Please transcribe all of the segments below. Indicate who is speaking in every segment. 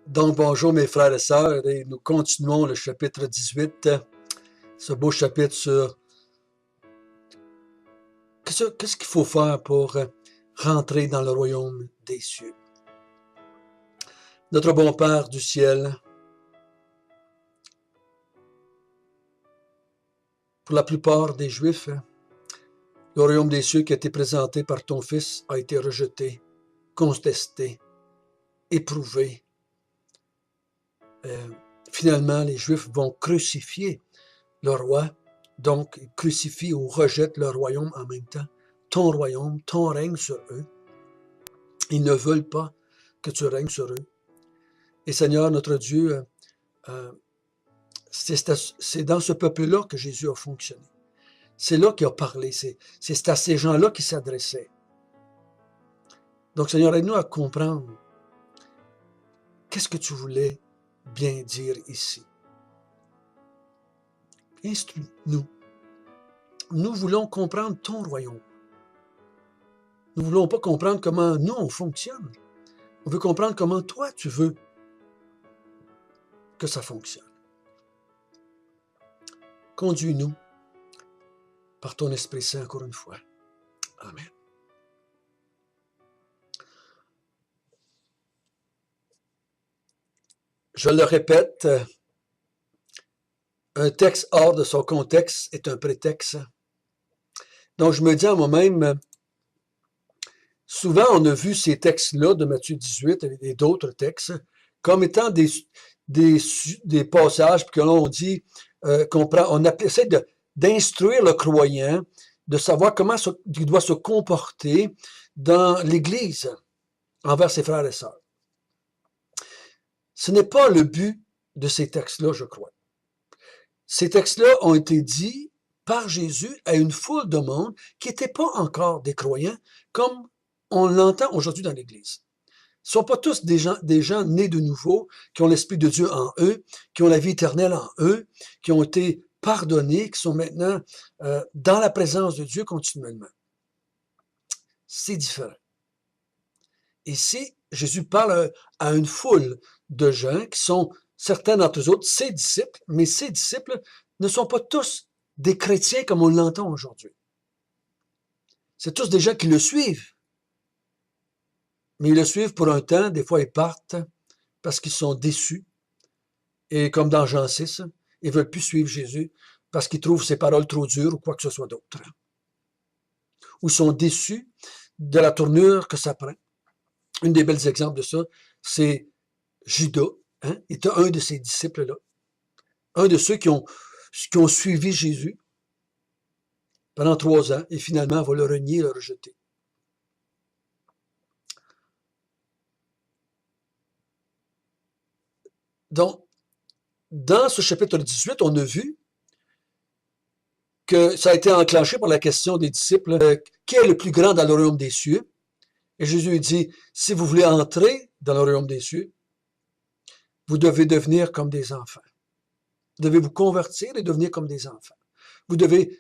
Speaker 1: Donc, bonjour mes frères et sœurs, et nous continuons le chapitre 18, ce beau chapitre sur qu'est-ce qu'il faut faire pour rentrer dans le royaume des cieux. Notre bon Père du ciel, pour la plupart des Juifs, le royaume des cieux qui a été présenté par ton Fils a été rejeté, contesté, éprouvé. Finalement, les Juifs vont crucifier le roi, donc ils crucifient ou rejettent le royaume en même temps. Ton royaume, ton règne sur eux. Ils ne veulent pas que tu règnes sur eux. Et Seigneur, notre Dieu, c'est dans ce peuple-là que Jésus a fonctionné. C'est là qu'il a parlé. C'est à ces gens-là qu'il s'adressait. Donc, Seigneur, aide-nous à comprendre qu'est-ce que tu voulais bien dire ici. Instruis-nous. Nous voulons comprendre ton royaume. Nous ne voulons pas comprendre comment nous, on fonctionne. On veut comprendre comment toi, tu veux que ça fonctionne. Conduis-nous par ton Esprit Saint encore une fois. Amen. Je le répète, un texte hors de son contexte est un prétexte. Donc, je me dis à moi-même, souvent on a vu ces textes-là de Matthieu 18 et d'autres textes comme étant des passages que l'on dit, on essaie d'instruire le croyant, de savoir comment il doit se comporter dans l'Église envers ses frères et sœurs. Ce n'est pas le but de ces textes-là, je crois. Ces textes-là ont été dits par Jésus à une foule de monde qui n'étaient pas encore des croyants, comme on l'entend aujourd'hui dans l'Église. Ce ne sont pas tous des gens nés de nouveau, qui ont l'Esprit de Dieu en eux, qui ont la vie éternelle en eux, qui ont été pardonnés, qui sont maintenant dans la présence de Dieu continuellement. C'est différent. Ici, Jésus parle à une foule de gens qui sont, certains d'entre eux autres, ses disciples, mais ses disciples ne sont pas tous des chrétiens comme on l'entend aujourd'hui. C'est tous des gens qui le suivent. Mais ils le suivent pour un temps, des fois ils partent parce qu'ils sont déçus. Et comme dans Jean 6, ils ne veulent plus suivre Jésus parce qu'ils trouvent ses paroles trop dures ou quoi que ce soit d'autre. Ou sont déçus de la tournure que ça prend. Un des bels exemples de ça, c'est Judas. Il était un de ces disciples-là. Un de ceux qui ont suivi Jésus pendant 3 ans et finalement va le renier et le rejeter. Donc, dans ce chapitre 18, on a vu que ça a été enclenché par la question des disciples, qui est le plus grand dans le royaume des cieux? Et Jésus dit, si vous voulez entrer dans le royaume des cieux, vous devez devenir comme des enfants. Vous devez vous convertir et devenir comme des enfants. Vous devez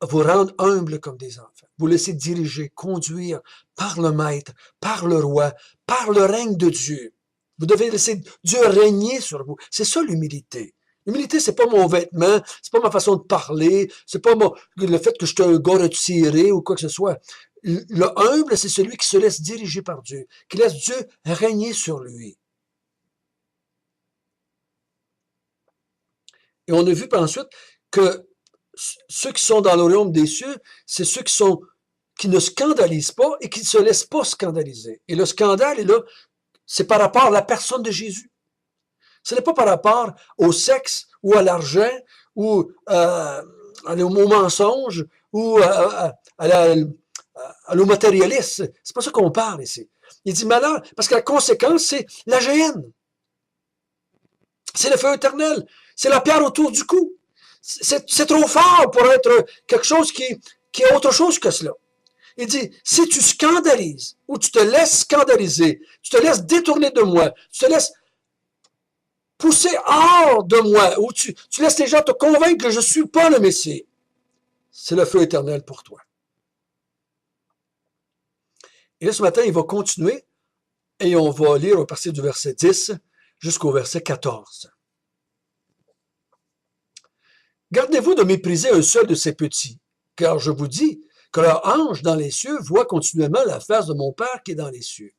Speaker 1: vous rendre humble comme des enfants. Vous laisser diriger, conduire par le Maître, par le Roi, par le règne de Dieu. Vous devez laisser Dieu régner sur vous. C'est ça l'humilité. L'humilité, c'est pas mon vêtement, c'est pas ma façon de parler, c'est pas le fait que je suis un gars retiré ou quoi que ce soit. Le humble, c'est celui qui se laisse diriger par Dieu, qui laisse Dieu régner sur lui. Et on a vu par ensuite que ceux qui sont dans le royaume des cieux, c'est ceux qui ne scandalisent pas et qui ne se laissent pas scandaliser. Et le scandale est là, c'est par rapport à la personne de Jésus. Ce n'est pas par rapport au sexe ou à l'argent ou au mensonge ou à l'eau matérialiste. C'est pas ça qu'on parle ici. Il dit malheur, parce que la conséquence, c'est la géhenne. C'est le feu éternel. C'est la pierre autour du cou. C'est trop fort pour être quelque chose qui est autre chose que cela. Il dit, si tu scandalises, ou tu te laisses scandaliser, tu te laisses détourner de moi, tu te laisses pousser hors de moi, ou tu laisses les gens te convaincre que je ne suis pas le Messie, c'est le feu éternel pour toi. Et là, ce matin, il va continuer, et on va lire à partir du verset 10, jusqu'au verset 14. Gardez-vous de mépriser un seul de ces petits, car je vous dis que leur ange dans les cieux voit continuellement la face de mon Père qui est dans les cieux.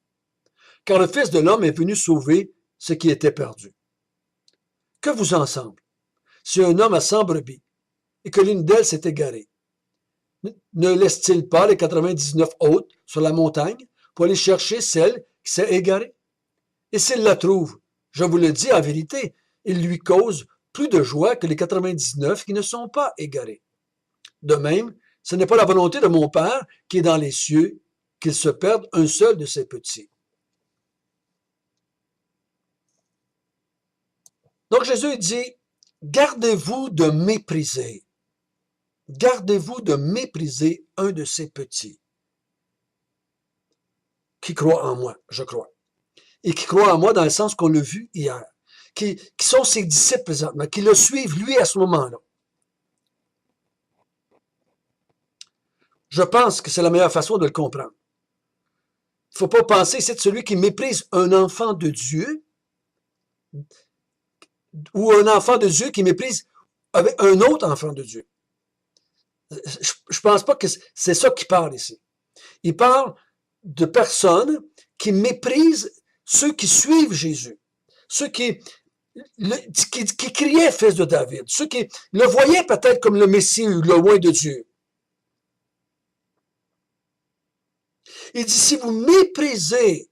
Speaker 1: Car le Fils de l'homme est venu sauver ce qui était perdu. Que vous en semble? Si un homme a 100 brebis et que l'une d'elles s'est égarée, ne laisse-t-il pas les 99 autres sur la montagne pour aller chercher celle qui s'est égarée? Et s'il la trouve, je vous le dis en vérité, il lui cause plus de joie que les 99 qui ne sont pas égarés. De même, ce n'est pas la volonté de mon Père qui est dans les cieux qu'il se perde un seul de ses petits. Donc Jésus dit, gardez-vous de mépriser. Gardez-vous de mépriser un de ces petits qui croient en moi, je crois. Et qui croient en moi dans le sens qu'on l'a vu hier. Qui sont ses disciples présentement, qui le suivent lui à ce moment-là. Je pense que c'est la meilleure façon de le comprendre. Il ne faut pas penser c'est celui qui méprise un enfant de Dieu ou un enfant de Dieu qui méprise avec un autre enfant de Dieu. Je ne pense pas que c'est ça qu'il parle ici. Il parle de personnes qui méprisent ceux qui suivent Jésus, ceux qui criaient fils de David, ceux qui le voyaient peut-être comme le Messie ou le roi de Dieu. Il dit, si vous méprisez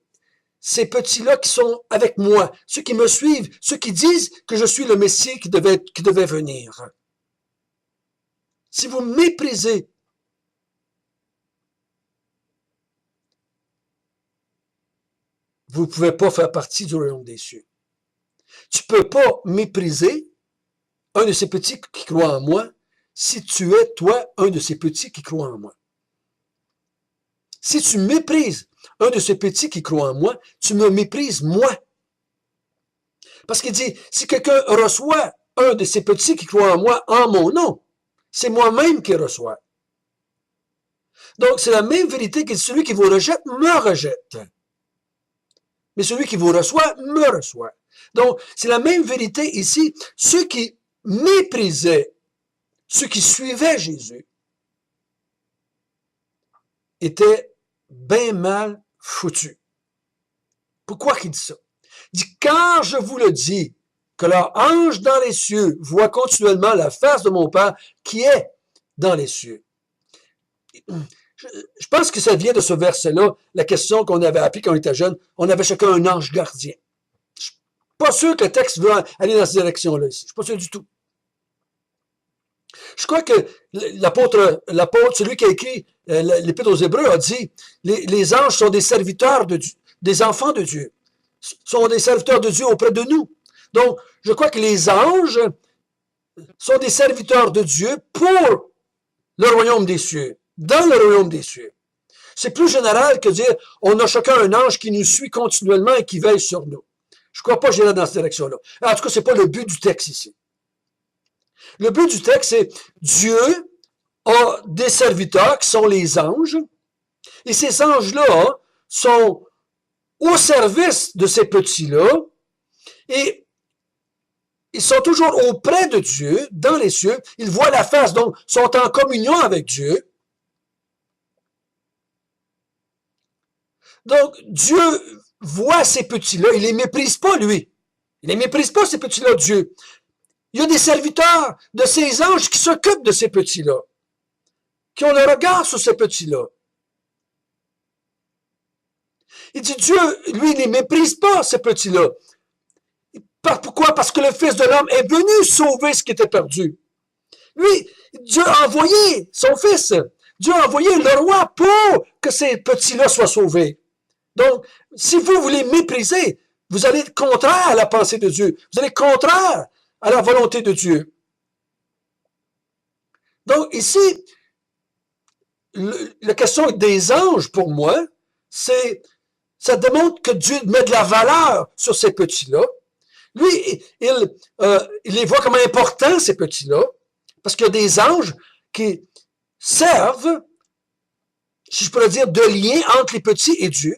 Speaker 1: ces petits-là qui sont avec moi, ceux qui me suivent, ceux qui disent que je suis le Messie qui devait venir. Si vous méprisez, vous ne pouvez pas faire partie du royaume des cieux. Tu ne peux pas mépriser un de ces petits qui croient en moi si tu es, toi, un de ces petits qui croient en moi. Si tu méprises un de ces petits qui croient en moi, tu me méprises moi. Parce qu'il dit, si quelqu'un reçoit un de ces petits qui croient en moi en mon nom, c'est moi-même qui reçois. Donc, c'est la même vérité que celui qui vous rejette, me rejette. Mais celui qui vous reçoit, me reçoit. Donc, c'est la même vérité ici. Ceux qui méprisaient, ceux qui suivaient Jésus, étaient bien mal foutus. Pourquoi il dit ça? Il dit, car je vous le dis, que leur ange dans les cieux voit continuellement la face de mon Père qui est dans les cieux. Je pense que ça vient de ce verset-là, la question qu'on avait appris quand on était jeune, on avait chacun un ange gardien. Je suis pas sûr que le texte veut aller dans cette direction-là ici. Je suis pas sûr du tout. Je crois que l'apôtre, celui qui a écrit l'Épître aux Hébreux a dit, les anges sont des serviteurs de Dieu, des enfants de Dieu, sont des serviteurs de Dieu auprès de nous. Donc, je crois que les anges sont des serviteurs de Dieu pour le royaume des cieux, dans le royaume des cieux. C'est plus général que dire, on a chacun un ange qui nous suit continuellement et qui veille sur nous. Je ne crois pas que j'irai dans cette direction-là. En tout cas, ce n'est pas le but du texte ici. Le but du texte, c'est Dieu a des serviteurs qui sont les anges, et ces anges-là sont au service de ces petits-là, et ils sont toujours auprès de Dieu, dans les cieux, ils voient la face, donc sont en communion avec Dieu. Donc, Dieu voit ces petits-là, il ne les méprise pas, lui. Il ne les méprise pas, ces petits-là, Dieu. Il y a des serviteurs de ces anges qui s'occupent de ces petits-là, qui ont le regard sur ces petits-là. Il dit, Dieu, lui, il ne les méprise pas, ces petits-là. Pourquoi? Parce que le Fils de l'homme est venu sauver ce qui était perdu. Lui, Dieu a envoyé son Fils. Dieu a envoyé le roi pour que ces petits-là soient sauvés. Donc, si vous les méprisez, vous allez être contraire à la pensée de Dieu. Vous allez être contraire à la volonté de Dieu. Donc, ici, la question des anges, pour moi, ça démontre que Dieu met de la valeur sur ces petits-là. Lui, il les voit comme importants, ces petits-là, parce qu'il y a des anges qui servent, si je pourrais dire, de lien entre les petits et Dieu,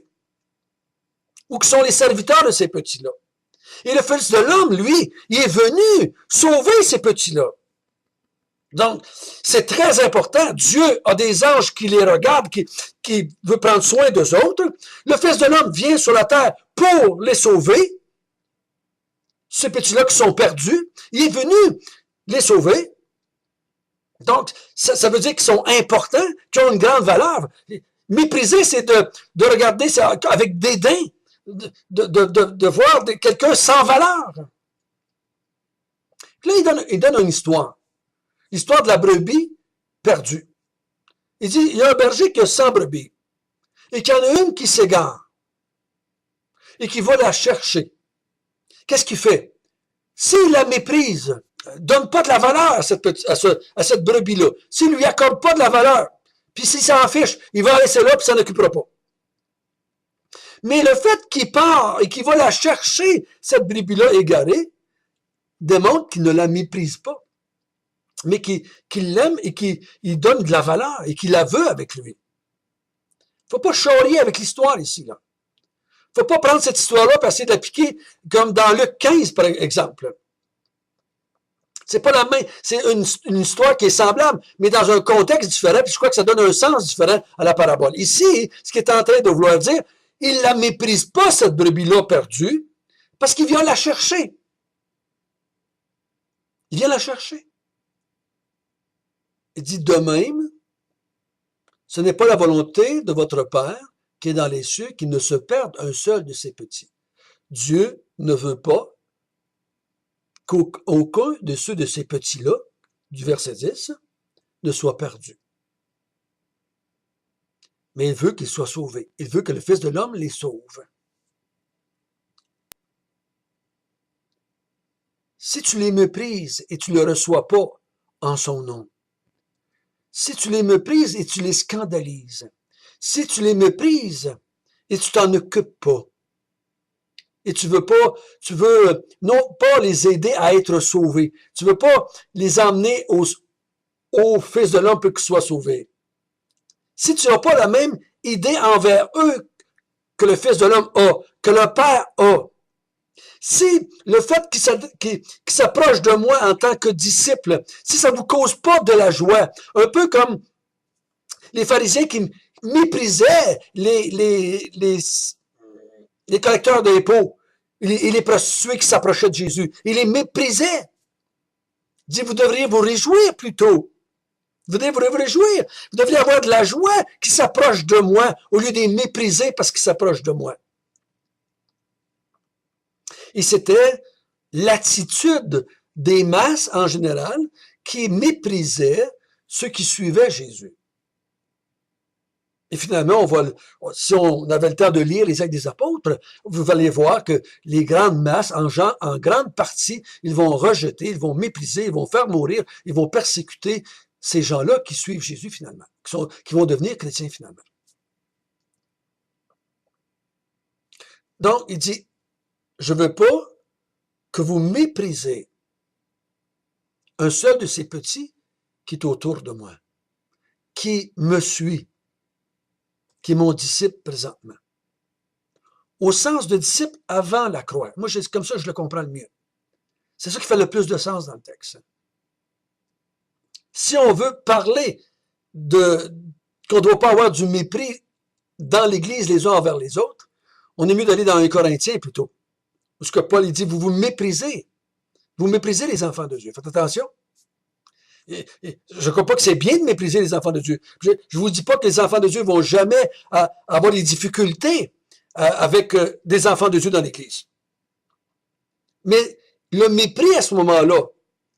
Speaker 1: ou qui sont les serviteurs de ces petits-là. Et le Fils de l'homme, lui, il est venu sauver ces petits-là. Donc, c'est très important. Dieu a des anges qui les regardent, qui veut prendre soin d'eux autres. Le Fils de l'homme vient sur la terre pour les sauver. Ces petits-là qui sont perdus, il est venu les sauver. Donc, ça veut dire qu'ils sont importants, qu'ils ont une grande valeur. Mépriser, c'est de regarder ça avec dédain, de voir quelqu'un sans valeur. Puis là, il donne une histoire. L'histoire de la brebis perdue. Il dit, il y a un berger qui a 100 brebis et qu'il y en a une qui s'égare et qui va la chercher. Qu'est-ce qu'il fait? S'il la méprise, donne pas de la valeur à cette brebis-là, s'il lui accorde pas de la valeur, puis s'il s'en fiche, il va laisser là et s'en occupera pas. Mais le fait qu'il part et qu'il va la chercher, cette brebis-là égarée, démontre qu'il ne la méprise pas, mais qu'il l'aime et qu'il donne de la valeur et qu'il la veut avec lui. Faut pas charrier avec l'histoire ici, là. Faut pas prendre cette histoire-là et essayer de l'appliquer comme dans Luc 15, par exemple. C'est pas la même, c'est une histoire qui est semblable, mais dans un contexte différent, puis je crois que ça donne un sens différent à la parabole. Ici, ce qu'il est en train de vouloir dire, il la méprise pas, cette brebis-là perdue, parce qu'il vient la chercher. Il vient la chercher. Il dit, de même, ce n'est pas la volonté de votre Père qui est dans les cieux, qu'il ne se perde un seul de ses petits. Dieu ne veut pas qu'aucun de ceux de ces petits-là, du verset 10, ne soit perdu. Mais il veut qu'ils soient sauvés. Il veut que le Fils de l'homme les sauve. Si tu les méprises et tu ne le reçois pas en son nom, si tu les méprises et tu les scandalises, si tu les méprises et tu t'en occupes pas, et tu veux non pas les aider à être sauvés, tu veux pas les emmener au Fils de l'homme pour qu'ils soient sauvés. Si tu n'as pas la même idée envers eux que le Fils de l'homme a, que le Père a, si le fait qu'ils s'approchent de moi en tant que disciples, si ça ne vous cause pas de la joie, un peu comme les pharisiens qui méprisaient les collecteurs d'impôts et les prostituées qui s'approchaient de Jésus, ils les méprisaient. Il dit, vous devriez vous réjouir plutôt. Vous devriez vous réjouir. Vous devriez avoir de la joie qui s'approche de moi au lieu de les mépriser parce qu'ils s'approchent de moi. Et c'était l'attitude des masses en général qui méprisaient ceux qui suivaient Jésus. Et finalement, si on avait le temps de lire les Actes des Apôtres, vous allez voir que les grandes masses, en grande partie, ils vont rejeter, ils vont mépriser, ils vont faire mourir, ils vont persécuter ces gens-là qui suivent Jésus finalement, qui vont devenir chrétiens finalement. Donc, il dit, je ne veux pas que vous méprisez un seul de ces petits qui est autour de moi, qui me suit, qui est mon disciple présentement. Au sens de disciple avant la croix. Moi, c'est comme ça que je le comprends le mieux. C'est ça qui fait le plus de sens dans le texte. Si on veut parler qu'on ne doit pas avoir du mépris dans l'Église les uns envers les autres, on est mieux d'aller dans un Corinthien plutôt. Parce que Paul il dit, vous méprisez. Vous méprisez les enfants de Dieu. Faites attention. Je ne crois pas que c'est bien de mépriser les enfants de Dieu. Je ne vous dis pas que les enfants de Dieu vont jamais avoir des difficultés avec des enfants de Dieu dans l'Église. Mais le mépris à ce moment-là,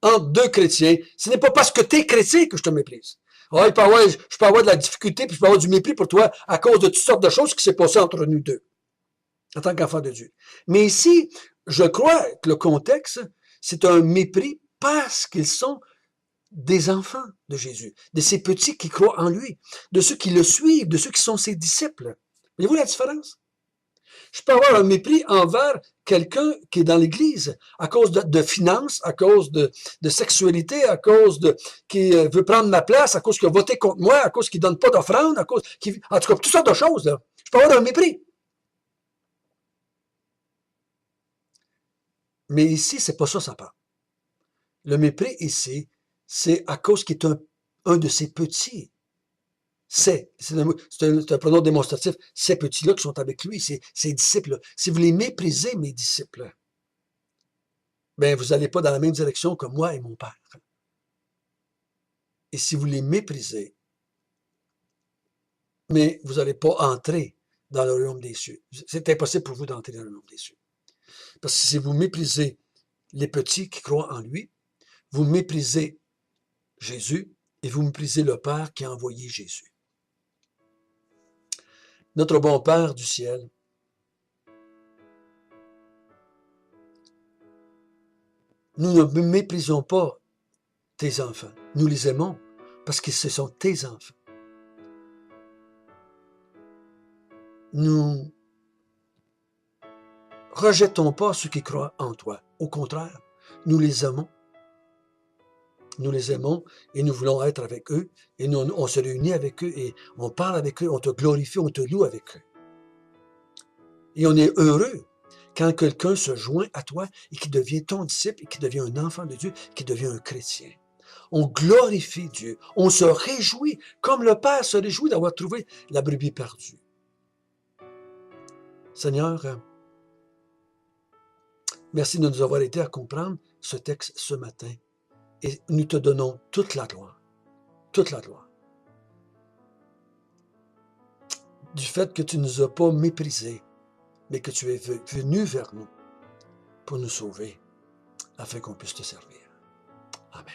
Speaker 1: entre deux chrétiens, ce n'est pas parce que tu es chrétien que je te méprise. Je peux avoir de la difficulté, puis je peux avoir du mépris pour toi à cause de toutes sortes de choses qui s'est passées entre nous deux, en tant qu'enfants de Dieu. Mais ici, je crois que le contexte, c'est un mépris parce qu'ils sont des enfants de Jésus, de ces petits qui croient en lui, de ceux qui le suivent, de ceux qui sont ses disciples. Voyez-vous la différence? Je peux avoir un mépris envers quelqu'un qui est dans l'Église à cause de finances, à cause de sexualité, à cause qui veut prendre ma place, à cause qu'il a voté contre moi, à cause qu'il ne donne pas d'offrande, en tout cas, toutes sortes de choses. Là. Je peux avoir un mépris. Mais ici, c'est pas ça, ça parle. Le mépris ici, c'est à cause qu'il est un de ces petits. C'est un pronom démonstratif. Ces petits-là qui sont avec lui, ces disciples-là. Si vous les méprisez, mes disciples, ben vous n'allez pas dans la même direction que moi et mon Père. Et si vous les méprisez, mais vous n'allez pas entrer dans le royaume des cieux. C'est impossible pour vous d'entrer dans le royaume des cieux. Parce que si vous méprisez les petits qui croient en lui, vous méprisez Jésus et vous méprisez le Père qui a envoyé Jésus. Notre bon Père du ciel, nous ne méprisons pas tes enfants. Nous les aimons parce que ce sont tes enfants. Nous rejetons pas ceux qui croient en toi. Au contraire, nous les aimons. Nous les aimons et nous voulons être avec eux. Et nous, on se réunit avec eux et on parle avec eux, on te glorifie, on te loue avec eux. Et on est heureux quand quelqu'un se joint à toi et qui devient ton disciple et qui devient un enfant de Dieu, qui devient un chrétien. On glorifie Dieu, on se réjouit, comme le Père se réjouit d'avoir trouvé la brebis perdue. Seigneur, merci de nous avoir aidé à comprendre ce texte ce matin. Et nous te donnons toute la gloire. Toute la gloire. Du fait que tu ne nous as pas méprisés, mais que tu es venu vers nous pour nous sauver, afin qu'on puisse te servir. Amen.